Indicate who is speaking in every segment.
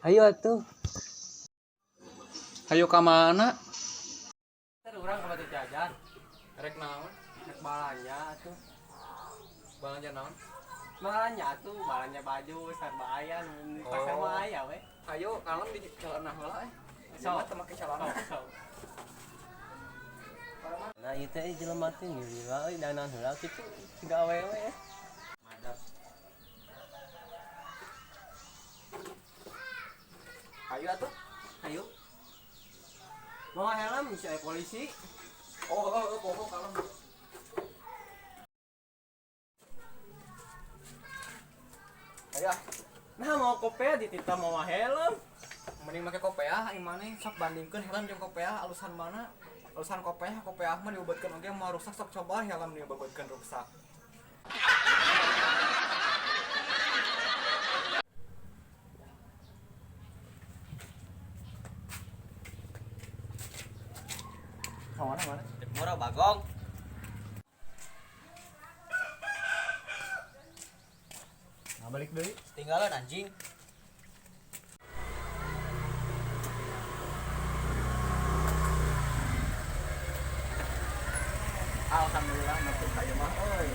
Speaker 1: Ayo atuh.
Speaker 2: Hayu ka mana?
Speaker 1: Urang ka batu jajan.
Speaker 2: Rek naon?
Speaker 1: Rek balanya atuh.
Speaker 2: Balanja naon?
Speaker 1: Balanya atuh, balanya baju sarba aya nu di pasar mah aya we.
Speaker 2: Hayu kalem di celana heula
Speaker 1: Sok
Speaker 2: teu make celana.
Speaker 1: sok. Nah, ieu teh jelema teh ngeuliwa euy danan heula kitu siga awewe ya.
Speaker 2: Madap. Hayu atuh.
Speaker 1: Ayo. Mau helm si aya polisi.
Speaker 2: Poho kalem. Aya,
Speaker 1: Nah, mau kopea ditita mau helm.
Speaker 2: mending make kopiah aing maneh sok bandingkeun helm jeung kopiah alusan mana? Alusan kopiah mah diobatkeun oge mah rusak sok coba helm diobatkeun rusak. Mana?
Speaker 1: Murah bagong.
Speaker 2: Nah, balik deui.
Speaker 1: Tinggalan anjing.
Speaker 2: Alhamdulillah nepet ka mah euy.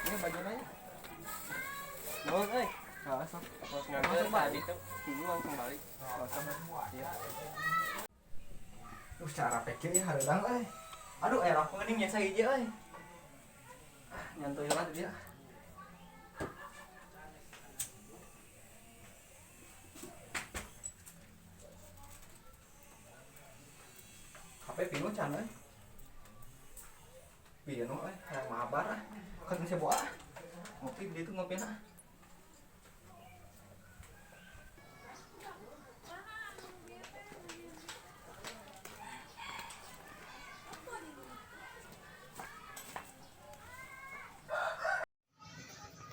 Speaker 2: Ini bajuna nya.
Speaker 1: Nuhun euy.
Speaker 2: Heeh, sok.
Speaker 1: Langsung balik tuh. Langsung balik.
Speaker 2: Iya. Cara pikir ya hareudang euy. Aduh, rok geuning nya sahiji euy. Nyantuy heula dia. HP pinuh can euy. Pinuh euy, hayang mabar ah. Kan bisa boa. Ngopi di ditu ngopina.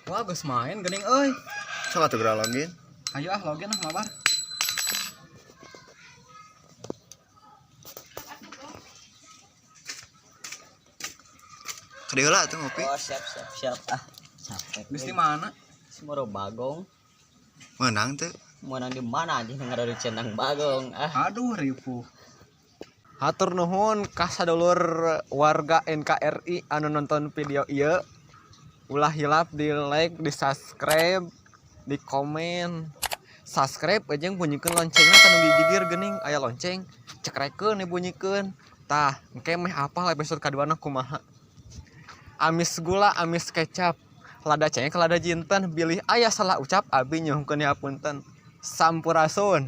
Speaker 2: Wah, geus main geuning euy.
Speaker 3: Sok atuh geura login.
Speaker 2: Ayo login mabar.
Speaker 3: Kadi heula atuh ngopi.
Speaker 1: Oh, siap. Ah, capek.
Speaker 2: Geus di mana?
Speaker 1: Semua bagong.
Speaker 3: Menang teu.
Speaker 1: Menang di mana anjing ngadaru cenang bagong. Ah,
Speaker 2: Aduh, ripuh. Hatur nuhun ka sadulur warga NKRI anu nonton video ieu. Ulah hilap di like, di subscribe, di komen. Subscribe jeung bunyikan loncengna tanu gigigir geuning aya lonceng. Cekrekeun dibunyikan. Tah, engke meh apal episode kaduana kumaha. Amis gula, amis kecap. Lada cengek, lada jinten. Bilih aya salah ucap abi nyuhkeun hapunten. Sampurasun.